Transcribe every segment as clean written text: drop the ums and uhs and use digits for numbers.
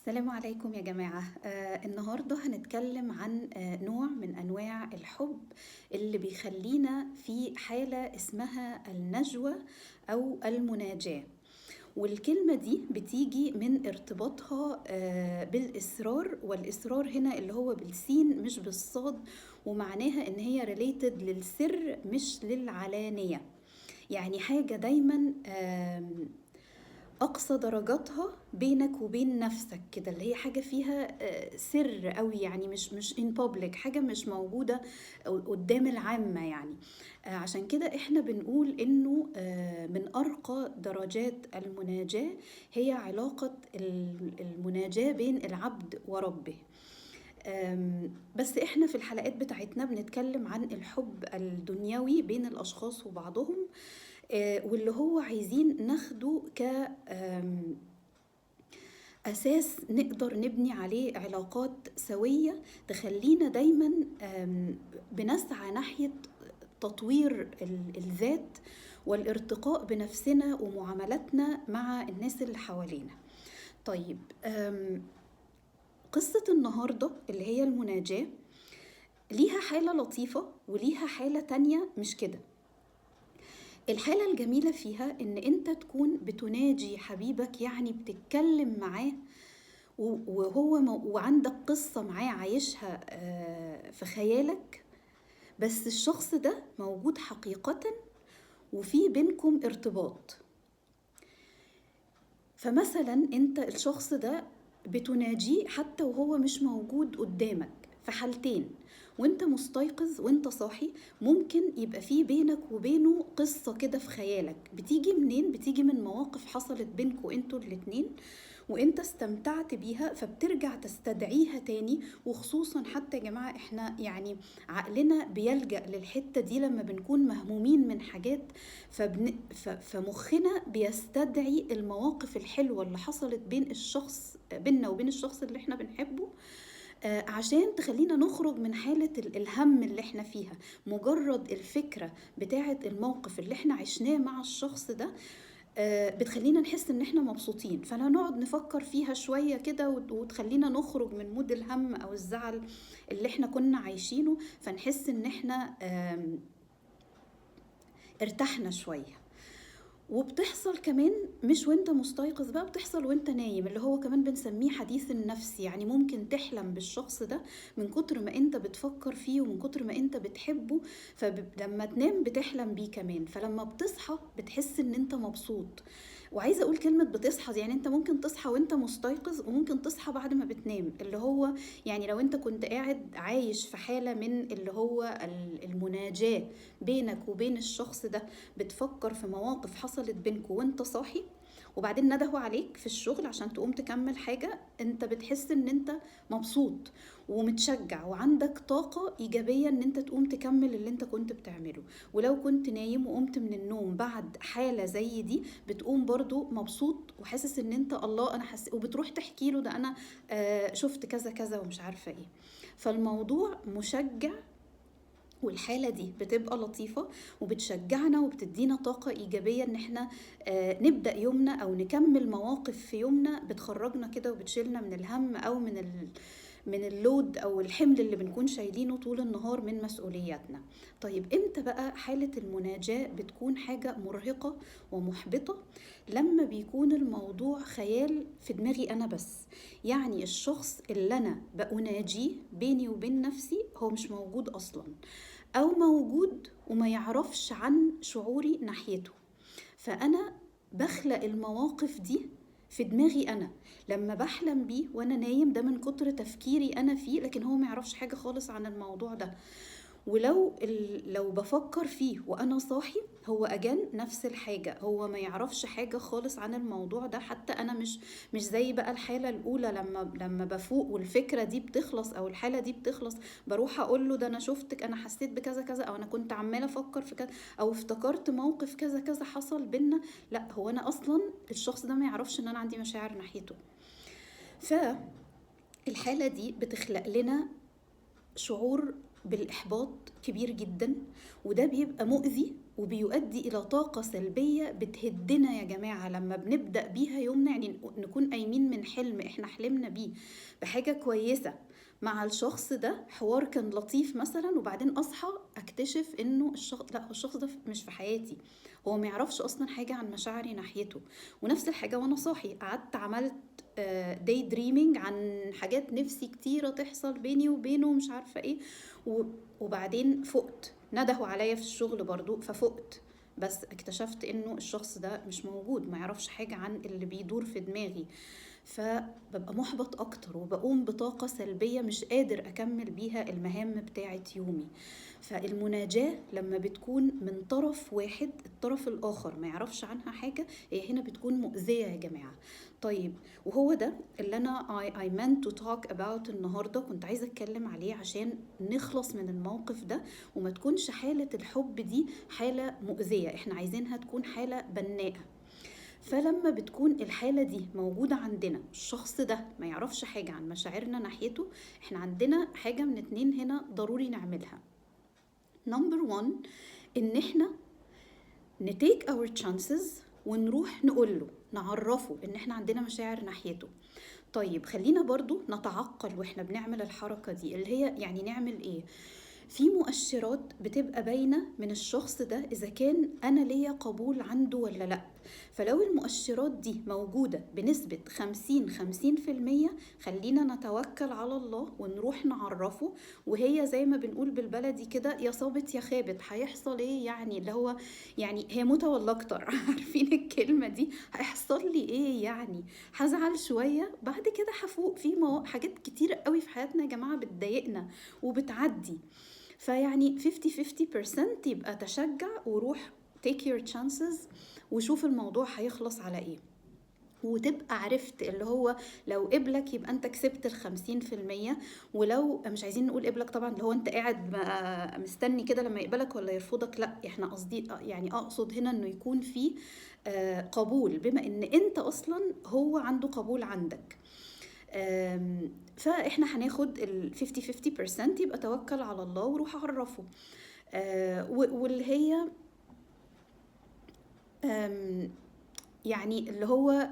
السلام عليكم يا جماعة. النهاردة هنتكلم عن نوع من أنواع الحب اللي بيخلينا في حالة اسمها النجوى أو المناجاة. والكلمة دي بتيجي من ارتباطها بالإصرار، والإصرار هنا اللي هو بالسين مش بالصاد، ومعناها إن هي related للسر مش للعلانية. يعني حاجة دايما أقصى درجاتها بينك وبين نفسك كده، اللي هي حاجة فيها سر قوي، يعني مش in public، حاجة مش موجودة قدام العامة يعني. عشان كده احنا بنقول انه من أرقى درجات المناجاة هي علاقة المناجاة بين العبد وربه. بس احنا في الحلقات بتاعتنا بنتكلم عن الحب الدنيوي بين الأشخاص وبعضهم، واللي هو عايزين ناخده أساس نقدر نبني عليه علاقات سوية تخلينا دايما بنسعى ناحية تطوير الذات والارتقاء بنفسنا ومعاملاتنا مع الناس اللي حوالينا. طيب، قصة النهاردة اللي هي المناجاة ليها حالة لطيفة وليها حالة تانية مش كده. الحالة الجميلة فيها إن أنت تكون بتناجي حبيبك، يعني بتتكلم معاه وعندك قصة معاه عايشها في خيالك، بس الشخص ده موجود حقيقة وفي بينكم ارتباط. فمثلا أنت الشخص ده بتناجيه حتى وهو مش موجود قدامك في حالتين، وانت مستيقظ وانت صاحي ممكن يبقى فيه بينك وبينه قصة كده في خيالك. بتيجي منين؟ بتيجي من مواقف حصلت بينكوا انتوا الاتنين وانت استمتعت بيها، فبترجع تستدعيها تاني. وخصوصا حتى يا جماعة احنا يعني عقلنا بيلجأ للحتة دي لما بنكون مهمومين من حاجات، فمخنا بيستدعي المواقف الحلوة اللي حصلت بيننا وبين الشخص اللي احنا بنحبه، عشان تخلينا نخرج من حالة الهم اللي احنا فيها. مجرد الفكرة بتاعة الموقف اللي احنا عشناه مع الشخص ده بتخلينا نحس ان احنا مبسوطين، فلا نقعد نفكر فيها شوية كده وتخلينا نخرج من مود الهم او الزعل اللي احنا كنا عايشينه، فنحس ان احنا ارتحنا شوية. وبتحصل كمان مش وانت مستيقظ بقى، بتحصل وانت نايم، اللي هو كمان بنسميه حديث النفس. يعني ممكن تحلم بالشخص ده من كتر ما انت بتفكر فيه ومن كتر ما انت بتحبه، فلما تنام بتحلم بيه كمان، فلما بتصحى بتحس ان انت مبسوط. وعايزة اقول كلمة بتصحى، يعني انت ممكن تصحى وانت مستيقظ وممكن تصحى بعد ما بتنام، اللي هو يعني لو انت كنت قاعد عايش في حالة من اللي هو المناجاة بينك وبين الشخص ده، بتفكر في مواقف حصلت بينكوا وانت صاحي، وبعدين ندهوا عليك في الشغل عشان تقوم تكمل حاجة، انت بتحس ان انت مبسوط ومتشجع وعندك طاقة إيجابية ان انت تقوم تكمل اللي انت كنت بتعمله. ولو كنت نايم وقمت من النوم بعد حالة زي دي، بتقوم برضو مبسوط وحاسس ان انت الله انا وبتروح تحكي له ده انا شفت كذا كذا ومش عارفة ايه. فالموضوع مشجع، والحالة دي بتبقى لطيفة وبتشجعنا وبتدينا طاقة إيجابية إن احنا نبدأ يومنا أو نكمل مواقف في يومنا بتخرجنا كده وبتشيلنا من الهم أو من اللود أو الحمل اللي بنكون شايلينه طول النهار من مسؤولياتنا. طيب إمتى بقى حالة المناجاة بتكون حاجة مرهقة ومحبطة؟ لما بيكون الموضوع خيال في دماغي أنا بس، يعني الشخص اللي أنا بأناجيه بيني وبين نفسي هو مش موجود أصلا، أو موجود وما يعرفش عن شعوري ناحيته. فأنا بخلق المواقف دي في دماغي أنا، لما بحلم بيه وأنا نايم ده من كتر تفكيري أنا فيه، لكن هو ما يعرفش حاجة خالص عن الموضوع ده. لو بفكر فيه وأنا صاحي، هو أجان نفس الحاجة، هو ما يعرفش حاجة خالص عن الموضوع ده. حتى أنا مش زي بقى الحالة الأولى لما بفوق والفكرة دي بتخلص أو الحالة دي بتخلص بروح أقول له ده أنا شفتك، أنا حسيت بكذا كذا، أو أنا كنت عمالة أفكر في كذا، أو افتكرت موقف كذا كذا حصل بينا. لا، هو أنا أصلا الشخص ده ما يعرفش إن أنا عندي مشاعر ناحيته. فالحالة دي بتخلق لنا شعور بالإحباط كبير جدا، وده بيبقى مؤذي وبيؤدي إلى طاقة سلبية بتهدنا يا جماعة لما بنبدأ بيها يومنا. يعني نكون قايمين من حلم احنا حلمنا بيه بحاجة كويسة مع الشخص ده، حوار كان لطيف مثلا، وبعدين أصحى أكتشف إنه لا، هو الشخص ده مش في حياتي، هو ما يعرفش أصلا حاجة عن مشاعري ناحيته. ونفس الحاجة وأنا صاحي، قعدت عملت داي دريمينج عن حاجات نفسي كتيرة تحصل بيني وبينه ومش عارفة ايه، وبعدين فقت، ندهوا عليا في الشغل برضو ففقت، بس اكتشفت انه الشخص ده مش موجود، ما يعرفش حاجة عن اللي بيدور في دماغي. فببقى محبط اكتر وبقوم بطاقة سلبية مش قادر اكمل بيها المهام بتاعة يومي. فالمناجاة لما بتكون من طرف واحد، الطرف الاخر ما يعرفش عنها حاجة، هي هنا بتكون مؤذية يا جماعة. طيب، وهو ده اللي انا I meant to talk about النهاردة، كنت عايزة اتكلم عليه عشان نخلص من الموقف ده، وما تكونش حالة الحب دي حالة مؤذية، احنا عايزينها تكون حالة بناءة. فلما بتكون الحالة دي موجودة عندنا، الشخص ده ما يعرفش حاجة عن مشاعرنا ناحيته، احنا عندنا حاجة من اتنين هنا ضروري نعملها. نمبر 1، ان احنا نتيك اور تشانسز ونروح نقوله، نعرفه ان احنا عندنا مشاعر ناحيته. طيب خلينا برضو نتعقل واحنا بنعمل الحركة دي، اللي هي يعني نعمل ايه؟ في مؤشرات بتبقى باينة من الشخص ده إذا كان أنا ليا قبول عنده ولا لأ. فلو المؤشرات دي موجودة بنسبة 50-50%، خلينا نتوكل على الله ونروح نعرفه. وهي زي ما بنقول بالبلدي كده، يا صابت يا خابت، هيحصل ايه يعني؟ اللي هو يعني هي موتة ولا اكتر عارفين الكلمة دي؟ هيحصل لي ايه يعني؟ هزعل شوية، بعد كده هفوق. في حاجات كتير قوي في حياتنا يا جماعة بتضايقنا وبتعدي. فيعني 50-50% يبقى تشجع وروح take your chances وشوف الموضوع هيخلص على ايه. وتبقى عرفت اللي هو لو قبلك يبقى انت كسبت 50%، ولو مش عايزين نقول قبلك طبعا اللي هو انت قاعد مستني كده لما يقبلك ولا يرفضك، لا، احنا قصدي يعني اقصد هنا انه يكون في قبول، بما ان انت اصلا هو عنده قبول عندك. فاحنا هناخد ال 50-50%، يبقى توكل على الله وروح عرفه. واللي هي يعني اللي هو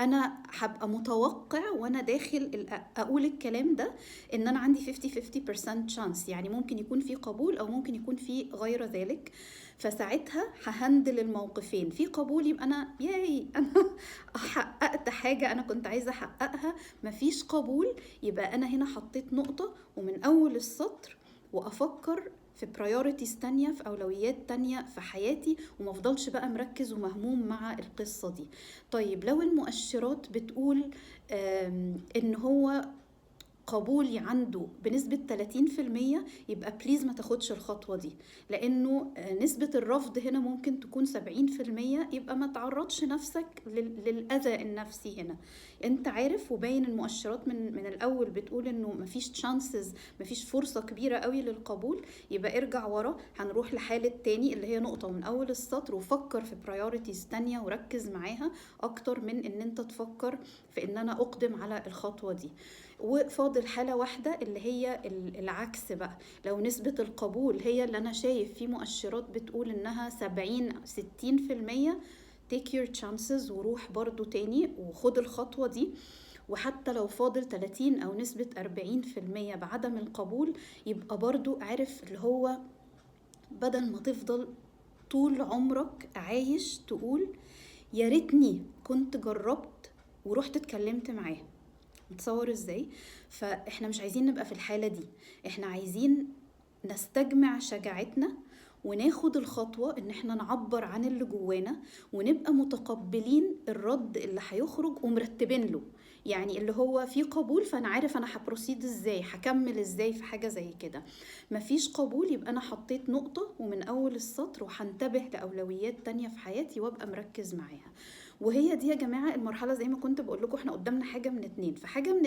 انا هبقى متوقع وانا داخل اقول الكلام ده ان انا عندي 50-50% chance، يعني ممكن يكون في قبول او ممكن يكون في غير ذلك. فساعتها ههندل الموقفين. في قبول يبقى انا ياي انا حققت حاجة انا كنت عايزة احققها، مفيش قبول يبقى انا هنا حطيت نقطة ومن اول السطر، وافكر في priorities تانية، في أولويات تانية في حياتي، ومفضلش بقى مركز ومهموم مع القصة دي. طيب لو المؤشرات بتقول إن هو قبولي عنده بنسبة 30%، يبقى بليز ما تاخدش الخطوة دي، لأنه نسبة الرفض هنا ممكن تكون 70%، يبقى ما تعرضش نفسك للأذى النفسي هنا. انت عارف وباين المؤشرات من الأول بتقول إنه مفيش تشانسز، مفيش فرصة كبيرة قوي للقبول، يبقى ارجع ورا، هنروح لحالة تاني اللي هي نقطة من أول السطر، وفكر في priorities تانية وركز معاها أكتر من إن انت تفكر في إن أنا أقدم على الخطوة دي. وفاضل حالة واحدة اللي هي العكس بقى، لو نسبة القبول هي اللي أنا شايف في مؤشرات بتقول إنها 70-60%، take your chances وروح برضو تاني وخد الخطوة دي. وحتى لو فاضل 30 أو نسبة 40% بعدم القبول، يبقى برضو عارف اللي هو بدل ما تفضل طول عمرك عايش تقول يا ريتني كنت جربت ورحت اتكلمت معاه. متصور ازاي؟ فاحنا مش عايزين نبقى في الحالة دي، احنا عايزين نستجمع شجاعتنا وناخد الخطوة ان احنا نعبر عن اللي جوانا، ونبقى متقبلين الرد اللي هيخرج ومرتبين له. يعني اللي هو في قبول، فانا عارف انا هبروسيد ازاي، هكمل ازاي في حاجة زي كده. مفيش قبول، يبقى انا حطيت نقطة ومن اول السطر، وهنتبه لأولويات تانية في حياتي وابقى مركز معاها. وهي دي يا جماعة المرحلة، زي ما كنت بقول لكم احنا قدامنا حاجة من اتنين. فحاجة من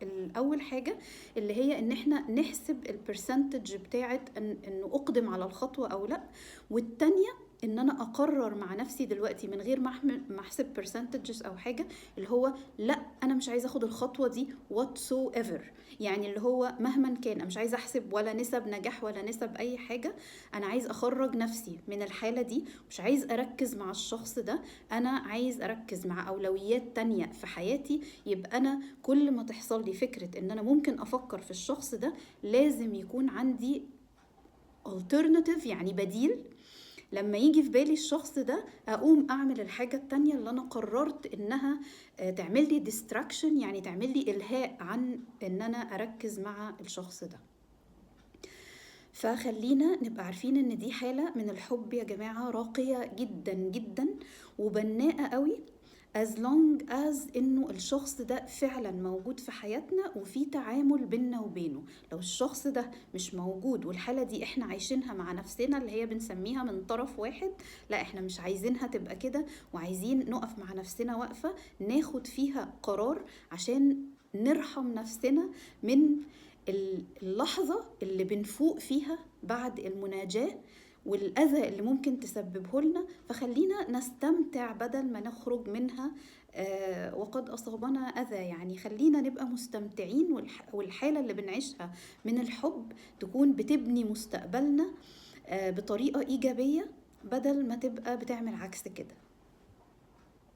الأول حاجة اللي هي ان احنا نحسب البرسنتج بتاعت انه اقدم على الخطوة او لا. والتانية ان انا اقرر مع نفسي دلوقتي من غير ما احسب percentages او حاجه، اللي هو لا انا مش عايزه اخد الخطوه دي whatsoever. يعني اللي هو مهما كان انا مش عايزه احسب ولا نسب نجاح ولا نسب اي حاجه، انا عايز اخرج نفسي من الحاله دي، مش عايز اركز مع الشخص ده، انا عايز اركز مع اولويات تانية في حياتي. يبقى انا كل ما تحصل لي فكره ان انا ممكن افكر في الشخص ده، لازم يكون عندي alternative، يعني بديل. لما يجي في بالي الشخص ده اقوم اعمل الحاجة التانية اللي انا قررت انها تعمل لي distraction، يعني تعمل لي الهاء عن ان انا اركز مع الشخص ده. فخلينا نبقى عارفين ان دي حالة من الحب يا جماعة راقية جدا جدا وبناءة قوي، as long as انه الشخص ده فعلا موجود في حياتنا وفي تعامل بيننا وبينه. لو الشخص ده مش موجود والحالة دي احنا عايشينها مع نفسنا اللي هي بنسميها من طرف واحد، لا احنا مش عايزينها تبقى كده، وعايزين نقف مع نفسنا وقفة ناخد فيها قرار عشان نرحم نفسنا من اللحظة اللي بنفوق فيها بعد المناجاة والأذى اللي ممكن تسببه لنا. فخلينا نستمتع بدل ما نخرج منها وقد أصابنا أذى. يعني خلينا نبقى مستمتعين، والحالة اللي بنعيشها من الحب تكون بتبني مستقبلنا بطريقة إيجابية بدل ما تبقى بتعمل عكس كده.